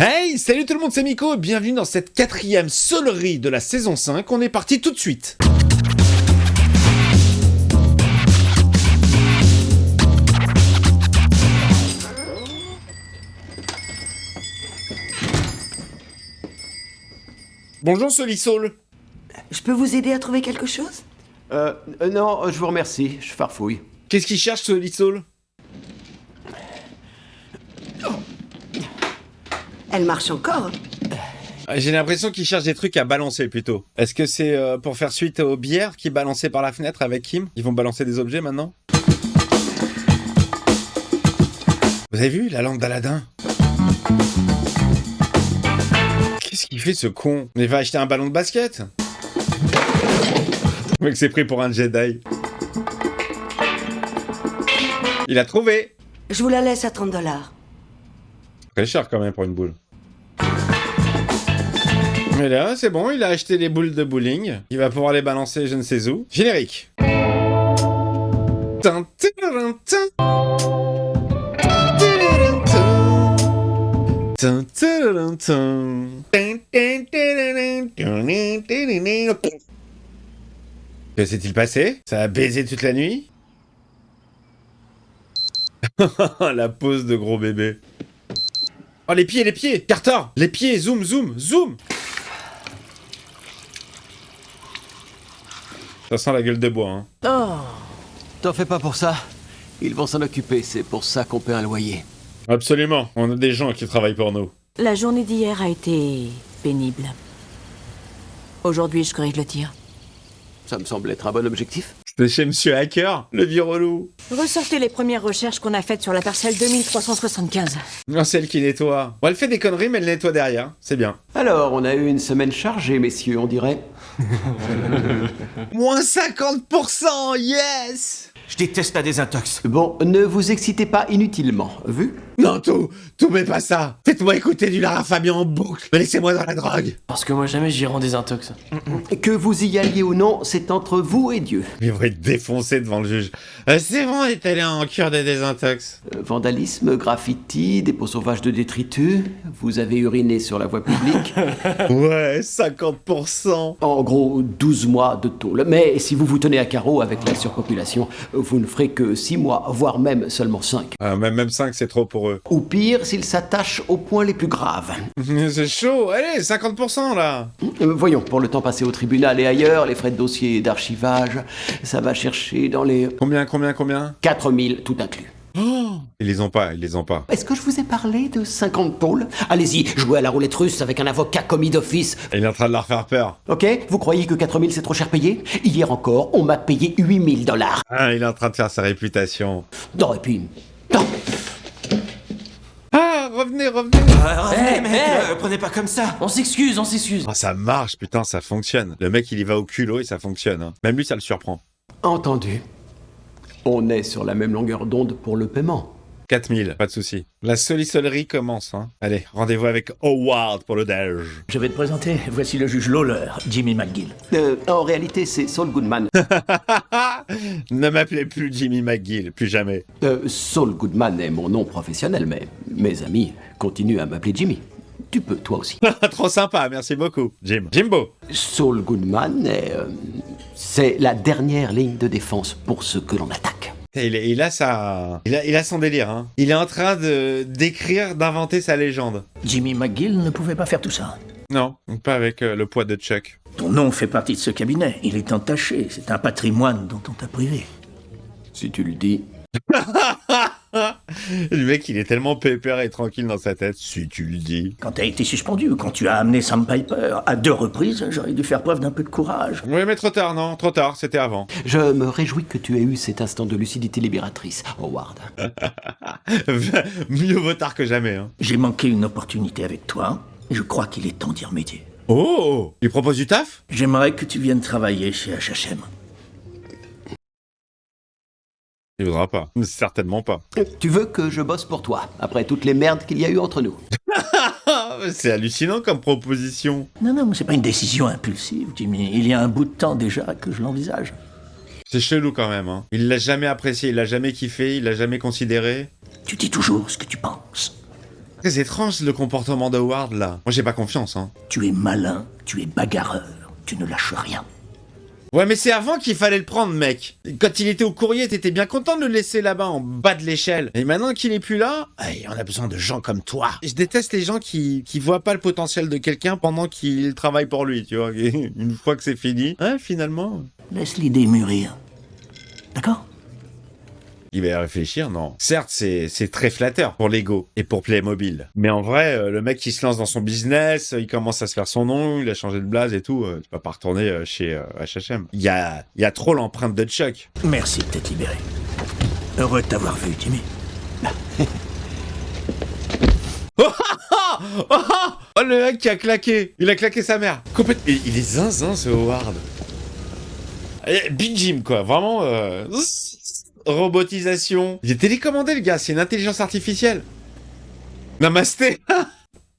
Hey, salut tout le monde, c'est Miko et bienvenue dans cette 4e soloterie de la saison 5. On est parti tout de suite. Bonjour Solisol. Je peux vous aider à trouver quelque chose? Non, je vous remercie, je farfouille. Qu'est-ce qu'il cherche Solisol? Elle marche encore? J'ai l'impression qu'il cherche des trucs à balancer plutôt. Est-ce que c'est pour faire suite aux bières qui balançaient par la fenêtre avec Kim? Ils vont balancer des objets maintenant? Vous avez vu la lampe d'Aladin? Qu'est-ce qu'il fait ce con? Il va acheter un ballon de basket? Le mec s'est pris pour un Jedi. Il a trouvé! Je vous la laisse à 30 $. Très cher quand même pour une boule. Mais là, c'est bon, il a acheté les boules de bowling. Il va pouvoir les balancer je ne sais où. Générique. Que s'est-il passé? Ça a baisé toute la nuit? La pose de gros bébé. Oh, les pieds! Carter! Les pieds! Zoom! Ça sent la gueule de bois, hein. Oh, t'en fais pas pour ça. Ils vont s'en occuper, c'est pour ça qu'on paie un loyer. Absolument, on a des gens qui travaillent pour nous. La journée d'hier a été pénible. Aujourd'hui, je corrige le tir. Ça me semble être un bon objectif. C'était chez Monsieur Hacker, le vieux relou. Ressortez les premières recherches qu'on a faites sur la parcelle 2375. Non, c'est elle qui nettoie. Bon, elle fait des conneries, mais elle nettoie derrière. C'est bien. Alors, on a eu une semaine chargée, messieurs, on dirait. Moins 50%, yes! Je déteste la désintox. Bon, ne vous excitez pas inutilement, vu? Non, tout mais pas ça. Faites-moi écouter du Lara Fabian en boucle. Mais laissez-moi dans la drogue. Parce que moi jamais j'irai en désintox. Que vous y alliez ou non, c'est entre vous et Dieu. Ils vont être défoncés devant le juge. C'est bon, elle est allée en cure de désintox. Vandalisme, graffiti, dépôt sauvage de détritus, vous avez uriné sur la voie publique. Ouais, 50%. En gros, 12 mois de tôle. Mais si vous vous tenez à carreau avec la surpopulation, vous ne ferez que 6 mois, voire même seulement 5. Même 5, c'est trop pour eux. Ou pire, s'ils s'attachent aux points les plus graves. C'est chaud. Allez, 50% là. Voyons, pour le temps passé au tribunal et ailleurs, les frais de dossier et d'archivage, ça va chercher dans les... Combien 4000 tout inclus. Oh, ils les ont pas. Est-ce que je vous ai parlé de 50 tôles? Allez-y, jouez à la roulette russe avec un avocat commis d'office. Il est en train de leur faire peur. Ok, vous croyez que 4000 c'est trop cher payé? Hier encore, on m'a payé 8000 $. Ah, il est en train de faire sa réputation. Non, et puis... Non. Ah, revenez. Revenez, mec, prenez pas comme ça. On s'excuse. Oh, ça marche, putain, ça fonctionne. Le mec, il y va au culot et ça fonctionne. Hein. Même lui, ça le surprend. Entendu. On est sur la même longueur d'onde pour le paiement. 4000, pas de souci. La solisolerie commence, hein. Allez, rendez-vous avec Howard pour le déj. Je vais te présenter, voici le juge Lawler, Jimmy McGill. En réalité, c'est Saul Goodman. Ne m'appelez plus Jimmy McGill, plus jamais. Saul Goodman est mon nom professionnel, mais mes amis continuent à m'appeler Jimmy. Tu peux, toi aussi. Trop sympa, merci beaucoup, Jimbo. Saul Goodman c'est la dernière ligne de défense pour ceux que l'on attaque. Il a son délire, hein. Il est en train d'inventer sa légende. Jimmy McGill ne pouvait pas faire tout ça. Non, pas avec le poids de Chuck. Ton nom fait partie de ce cabinet, il est entaché, c'est un patrimoine dont on t'a privé. Si tu le dis. Le mec, il est tellement pépère et tranquille dans sa tête, si tu le dis. Quand t'as été suspendu, quand tu as amené Sam Piper, à 2 reprises, j'aurais dû faire preuve d'un peu de courage. Oui, mais trop tard, c'était avant. Je me réjouis que tu aies eu cet instant de lucidité libératrice, Howard. Mieux vaut tard que jamais, hein. J'ai manqué une opportunité avec toi, je crois qu'il est temps d'y remédier. Oh, il propose du taf? J'aimerais que tu viennes travailler chez H&M. Il voudra pas. Certainement pas. Tu veux que je bosse pour toi, après toutes les merdes qu'il y a eu entre nous? C'est hallucinant comme proposition. Non, mais c'est pas une décision impulsive, Jimmy. Il y a un bout de temps déjà que je l'envisage. C'est chelou quand même, hein. Il l'a jamais apprécié, il l'a jamais kiffé, il l'a jamais considéré. Tu dis toujours ce que tu penses. Très étrange le comportement de Howard là. Moi j'ai pas confiance hein. Tu es malin, tu es bagarreur, tu ne lâches rien. Ouais mais c'est avant qu'il fallait le prendre mec. Quand il était au courrier t'étais bien content de le laisser là-bas en bas de l'échelle. Et maintenant qu'il est plus là, on a besoin de gens comme toi. Je déteste les gens qui voient pas le potentiel de quelqu'un pendant qu'il travaille pour lui, tu vois. Une fois que c'est fini, finalement... Laisse l'idée mûrir. D'accord? Il va y réfléchir, non. Certes, c'est très flatteur pour l'ego et pour Playmobil. Mais en vrai, le mec qui se lance dans son business, il commence à se faire son nom, il a changé de blase et tout. Tu vas pas retourner chez H&M. Il y a trop l'empreinte de Chuck. Merci de t'être libéré. Heureux de t'avoir vu, Jimmy. Oh, le mec qui a claqué. Il a claqué sa mère. Complètement. Il est zinzin, ce Howard. Big Jim, quoi. Vraiment... robotisation. Il est télécommandé, le gars. C'est une intelligence artificielle. Namasté.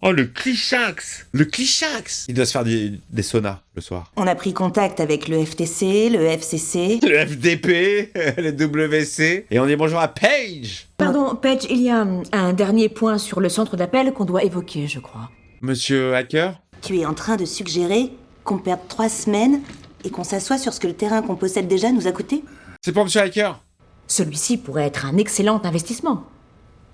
Oh, le clichax. Le clichax. Il doit se faire des saunas le soir. On a pris contact avec le FTC, le FCC... Le FDP, le WC. Et on dit bonjour à Paige. Pardon, Paige, il y a un dernier point sur le centre d'appel qu'on doit évoquer, je crois. Monsieur Hacker? Tu es en train de suggérer qu'on perde 3 semaines et qu'on s'assoie sur ce que le terrain qu'on possède déjà nous a coûté? C'est pour Monsieur Hacker. Celui-ci pourrait être un excellent investissement.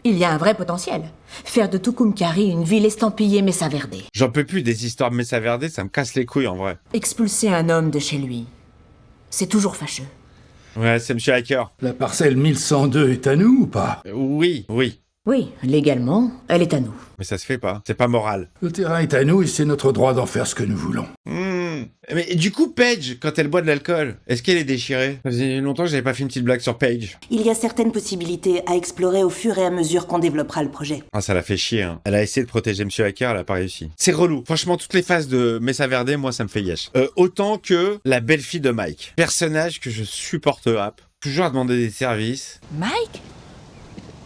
Il y a un vrai potentiel. Faire de Tucumcari une ville estampillée Mesa Verde. J'en peux plus des histoires de Mesa Verde, ça me casse les couilles en vrai. Expulser un homme de chez lui, c'est toujours fâcheux. Ouais, c'est Monsieur Hacker. La parcelle 1102 est à nous ou pas? Oui. Oui, légalement, elle est à nous. Mais ça se fait pas, c'est pas moral. Le terrain est à nous et c'est notre droit d'en faire ce que nous voulons. Mais du coup, Paige, quand elle boit de l'alcool, est-ce qu'elle est déchirée? Ça faisait longtemps que j'avais pas fait une petite blague sur Paige. Il y a certaines possibilités à explorer au fur et à mesure qu'on développera le projet. Ah, ça l'a fait chier, hein. Elle a essayé de protéger Monsieur Hacker, elle a pas réussi. C'est relou. Franchement, toutes les phases de Mesa Verde, moi, ça me fait yesh. Autant que la belle-fille de Mike. Personnage que je supporte pas. Toujours à demander des services. Mike?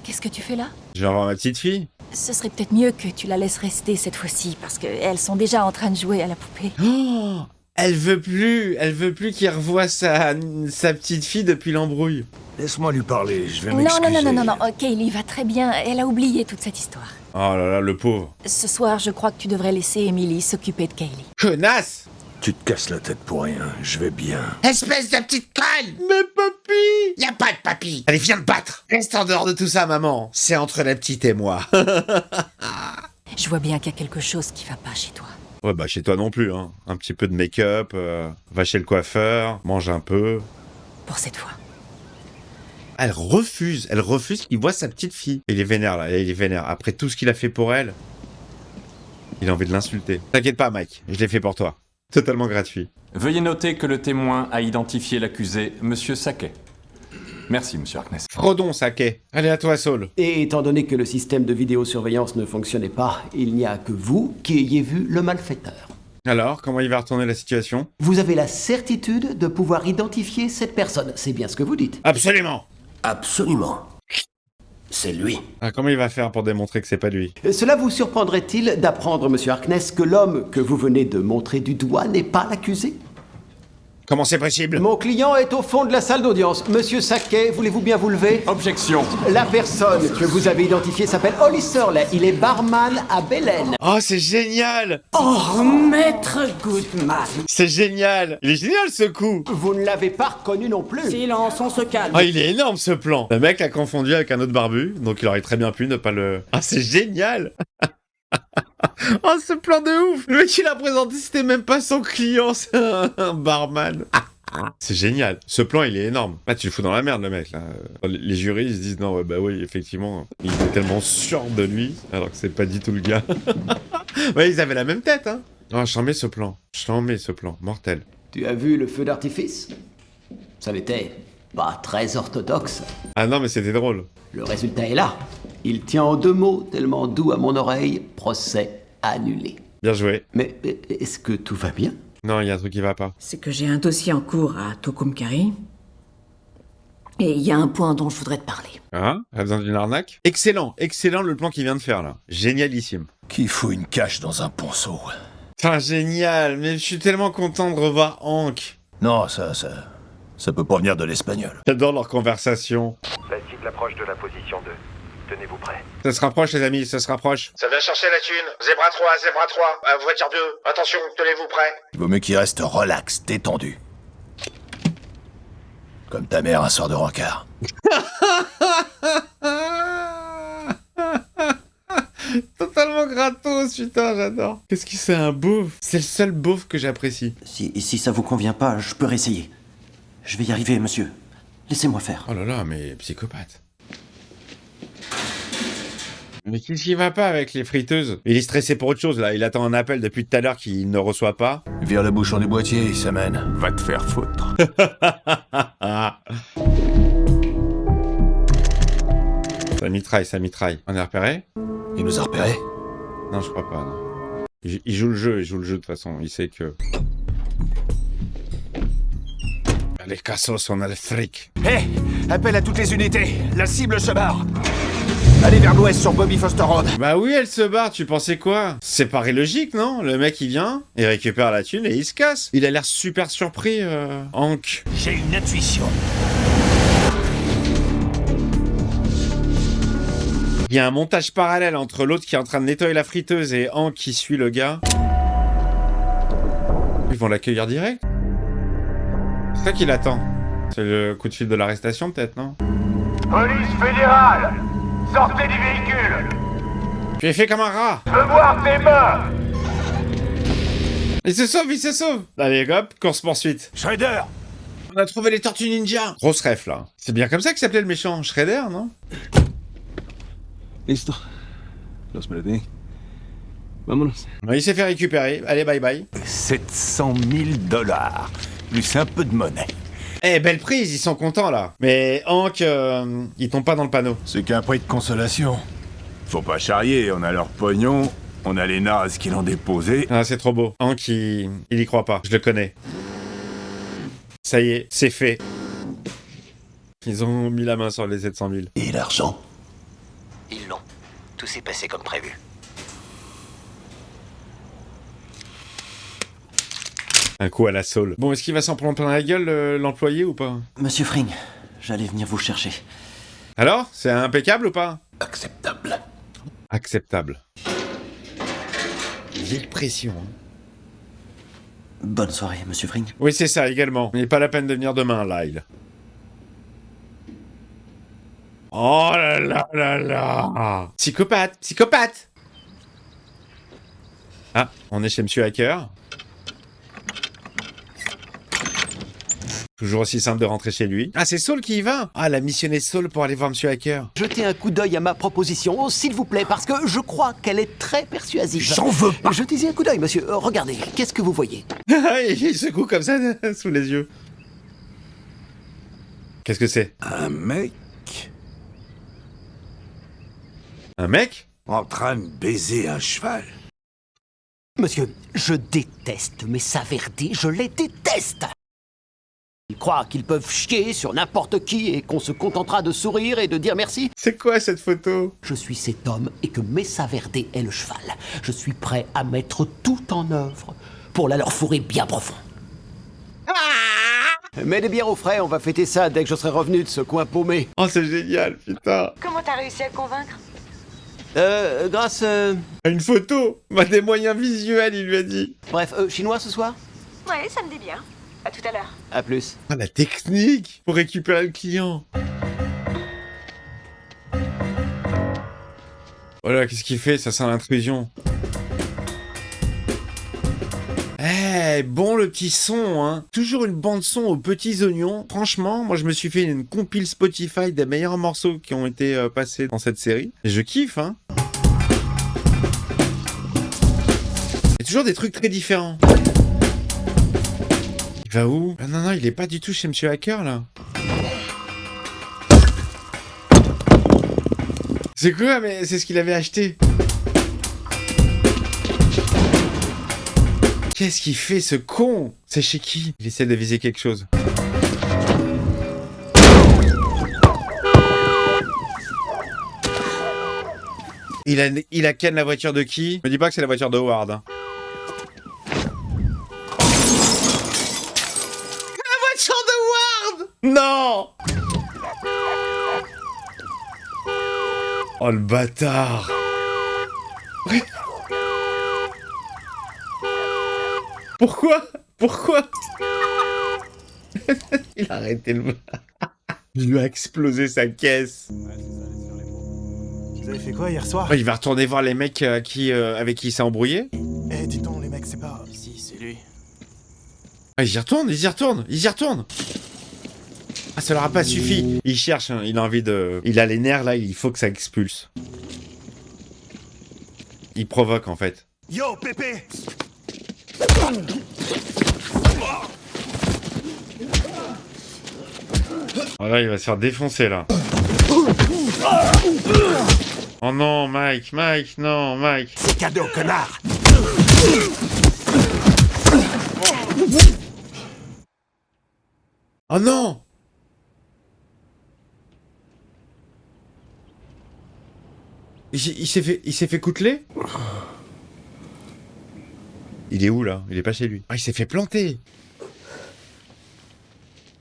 Qu'est-ce que tu fais là? Je vais revoir ma petite fille. Ce serait peut-être mieux que tu la laisses rester cette fois-ci, parce qu'elles sont déjà en train de jouer à la poupée. Oh, elle veut plus qu'il revoie sa petite fille depuis l'embrouille. Laisse-moi lui parler, je vais Non, m'excuser. non, Kaylee va très bien, elle a oublié toute cette histoire. Oh là là, le pauvre. Ce soir, je crois que tu devrais laisser Emily s'occuper de Kaylee. Connasse! Tu te casses la tête pour rien, je vais bien. Espèce de petite conne! Mais papy! Y a pas de papy! Allez, viens te battre! Reste en dehors de tout ça, maman. C'est entre la petite et moi. Je vois bien qu'il y a quelque chose qui va pas chez toi. Ouais, bah chez toi non plus, hein. Un petit peu de make-up, va chez le coiffeur, mange un peu. Pour cette fois. Elle refuse qu'il voit sa petite fille. Il est vénère, là, il est vénère. Après tout ce qu'il a fait pour elle, il a envie de l'insulter. T'inquiète pas, Mike, je l'ai fait pour toi. Totalement gratuit. Veuillez noter que le témoin a identifié l'accusé, Monsieur Saquet. Merci, Monsieur Harkness. Frodon, Saquet. Allez, à toi, Saul. Et étant donné que le système de vidéosurveillance ne fonctionnait pas, il n'y a que vous qui ayez vu le malfaiteur. Alors, comment il va retourner la situation? Vous avez la certitude de pouvoir identifier cette personne, c'est bien ce que vous dites. Absolument. Absolument. C'est lui. Ah, comment il va faire pour démontrer que c'est pas lui? Cela vous surprendrait-il d'apprendre, Monsieur Harkness, que l'homme que vous venez de montrer du doigt n'est pas l'accusé? Comment c'est possible? Mon client est au fond de la salle d'audience. Monsieur Saquet, voulez-vous bien vous lever? Objection. La personne que vous avez identifiée s'appelle Holly Surley. Il est barman à Belen. Oh, c'est génial! Oh, maître Goodman. C'est génial! Il est génial, ce coup! Vous ne l'avez pas reconnu non plus. Silence, on se calme. Ah, il est énorme, ce plan! Le mec l'a confondu avec un autre barbu, donc il aurait très bien pu ne pas le... Ah, c'est génial! Oh, ce plan de ouf! Le mec, il a présenté, c'était même pas son client, c'est un barman. C'est génial. Ce plan, il est énorme. Là, tu le fous dans la merde, le mec, là. Les jurys, ils se disent, non, ouais, bah oui, effectivement, il est tellement sûr de lui, alors que c'est pas du tout le gars. Ouais, ils avaient la même tête, hein. Oh, j'en mets ce plan. Mortel. Tu as vu le feu d'artifice? Ça n'était pas très orthodoxe. Ah non, mais c'était drôle. Le résultat est là. Il tient en 2 mots, tellement doux à mon oreille, procès annulé. Bien joué. Mais est-ce que tout va bien? Non, il y a un truc qui va pas. C'est que j'ai un dossier en cours à Tucumcari. Et il y a un point dont je voudrais te parler. Ah, elle a besoin d'une arnaque? Excellent le plan qu'il vient de faire, là. Génialissime. Qui fout une cache dans un ponceau? Putain, génial, mais je suis tellement content de revoir Hank. Non, ça peut pas venir de l'espagnol. J'adore leur conversation. La cible approche de la position 2. Tenez-vous prêts. Ça se rapproche, les amis, ça se rapproche. Ça vient chercher la thune. Zebra 3, Zebra 3, voiture 2. Attention, tenez-vous prêts. Il vaut mieux qu'il reste relax, détendu. Comme ta mère un soir de rencard. Totalement gratos, putain, j'adore. Qu'est-ce que c'est un beauf? C'est le seul beauf que j'apprécie. Si ça vous convient pas, je peux réessayer. Je vais y arriver, monsieur. Laissez-moi faire. Oh là là, mais psychopathe. Mais qu'est-ce qui va pas avec les friteuses? Il est stressé pour autre chose, là. Il attend un appel depuis tout à l'heure qu'il ne reçoit pas. Vire le bouchon du boîtier, ça mène. Va te faire foutre. Ça mitraille, ça mitraille. On est repéré? Il nous a repérés? Non, je crois pas, non. Il joue le jeu de toute façon. Il sait que... Les cassos, on a le fric. Hé, appel à toutes les unités. La cible se barre. Allez vers l'ouest sur Bobby Foster Road. Bah oui, elle se barre, tu pensais quoi? C'est paraît logique, non? Le mec, il vient, il récupère la thune et il se casse. Il a l'air super surpris, Hank. J'ai une intuition. Il y a un montage parallèle entre l'autre qui est en train de nettoyer la friteuse et Hank qui suit le gars. Ils vont l'accueillir direct? C'est ça qu'il attend. C'est le coup de fil de l'arrestation, peut-être, non? Police fédérale. Sortez du véhicule. Tu es fait comme un rat. Je veux voir tes mains. Il se sauve, il se sauve. Allez, hop, course-poursuite. Shredder. On a trouvé les tortues ninja. Grosse ref, là. C'est bien comme ça que s'appelait le méchant. Shredder, non? Listo. Los perdí. Vámonos. Il s'est fait récupérer. Allez, bye bye. 700 000 $. Plus un peu de monnaie. Eh, belle prise, ils sont contents, là. Mais Hank, il tombe pas dans le panneau. C'est qu'un prix de consolation. Faut pas charrier, on a leur pognon, on a les nazes qui l'ont déposé. Ah, c'est trop beau. Hank, il y croit pas. Je le connais. Ça y est, c'est fait. Ils ont mis la main sur les 700 000. Et l'argent? Ils l'ont. Tout s'est passé comme prévu. Un coup à la saule. Bon, est-ce qu'il va s'en prendre plein la gueule, l'employé, ou pas? Monsieur Fring, j'allais venir vous chercher. Alors, c'est impeccable ou pas? Acceptable. Acceptable. Vite pression, hein. Bonne soirée, monsieur Fring. Oui, c'est ça, également. Il n'est pas la peine de venir demain, Lyle. Oh là là là là! Psychopathe! Psychopathe! Ah, on est chez Monsieur Hacker. Toujours aussi simple de rentrer chez lui. Ah, c'est Saul qui y va? Ah, elle a missionné Saul pour aller voir Monsieur Hacker. Jetez un coup d'œil à ma proposition, s'il vous plaît, parce que je crois qu'elle est très persuasive. J'en veux pas! Jetez-y un coup d'œil, monsieur. Regardez, qu'est-ce que vous voyez? Il secoue comme ça sous les yeux. Qu'est-ce que c'est? Un mec Un mec? en train de baiser un cheval. Monsieur, je déteste mes saverdis, je les déteste. Ils croient qu'ils peuvent chier sur n'importe qui et qu'on se contentera de sourire et de dire merci. C'est quoi cette photo? Je suis cet homme et que Messa Verde est le cheval. Je suis prêt à mettre tout en œuvre pour la leur fourrer bien profond. Mets des bières au frais, on va fêter ça dès que je serai revenu de ce coin paumé. Oh, c'est génial, putain. Comment t'as réussi à le convaincre? Grâce... À une photo. Bah, des moyens visuels, il lui a dit. Bref, chinois ce soir? Ouais, ça me dit bien. À tout à l'heure. À plus. Ah, la technique pour récupérer le client. Voilà, qu'est-ce qu'il fait? Ça sent l'intrusion. Eh, bon le petit son, hein. Toujours une bande son aux petits oignons. Franchement, moi je me suis fait une compile Spotify des meilleurs morceaux qui ont été passés dans cette série. Et je kiffe, hein. Il y a toujours des trucs très différents. Il va où? Ah non, il est pas du tout chez Monsieur Hacker, là. C'est quoi? Mais c'est ce qu'il avait acheté. Qu'est-ce qu'il fait, ce con? C'est chez qui? Il essaie de viser quelque chose. Il a ken la voiture de qui? Me dis pas que c'est la voiture de Howard, hein. La voiture de Howard! Non! Oh le bâtard. Pourquoi? Il a arrêté le... Il lui a explosé sa caisse. Vous avez fait quoi hier soir? Oh, il va retourner voir les mecs avec qui il s'est embrouillé. Eh, dis donc, les mecs, c'est pas... Si, c'est lui. Ah, ils y retournent. Ah, ça leur a pas suffi. Il cherche, hein, il a envie de... Il a les nerfs, là, il faut que ça expulse. Il provoque, en fait. Yo, Pépé! Oh là, il va se faire défoncer, là. Oh non, Mike, non, Mike. C'est cadeau, connard! Oh non! Il s'est fait couteler? Il est où, là? Il est pas chez lui. Ah, il s'est fait planter!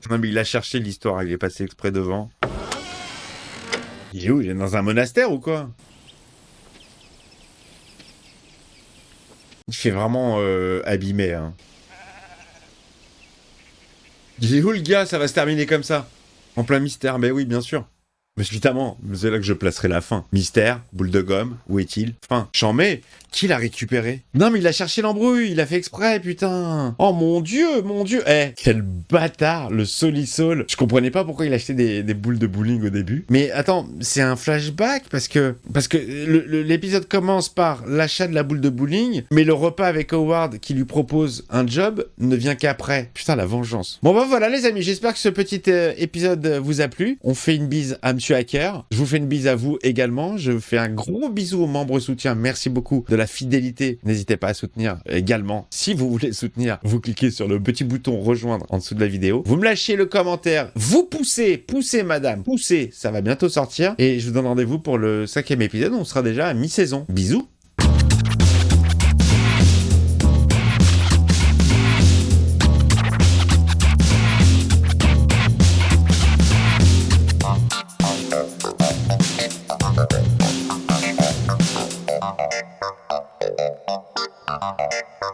Non, mais il a cherché l'histoire, il est passé exprès devant. Il est où? Il est dans un monastère ou quoi? Il fait vraiment abîmé, hein. Il est où le gars? Ça va se terminer comme ça. En plein mystère, ben oui, bien sûr. Mais évidemment, c'est là que je placerai la fin. Mystère, boule de gomme, où est-il? Fin. J'en mets. Qui l'a récupéré? Non, mais il a cherché l'embrouille, il a fait exprès, putain. Oh mon dieu. Eh, quel bâtard, le Solisol. Je comprenais pas pourquoi il achetait des boules de bowling au début. Mais attends, c'est un flashback parce que l'épisode commence par l'achat de la boule de bowling, mais le repas avec Howard qui lui propose un job ne vient qu'après. Putain, la vengeance. Bon bah voilà les amis, j'espère que ce petit épisode vous a plu. On fait une bise à Monsieur Hacker. Je vous fais une bise à vous également. Je vous fais un gros bisou aux membres soutiens. Merci beaucoup de la fidélité. N'hésitez pas à soutenir également. Si vous voulez soutenir, vous cliquez sur le petit bouton rejoindre en dessous de la vidéo. Vous me lâchez le commentaire. Vous poussez madame, poussez. Ça va bientôt sortir. Et je vous donne rendez-vous pour le 5e épisode. On sera déjà à mi-saison. Bisous. Thank you.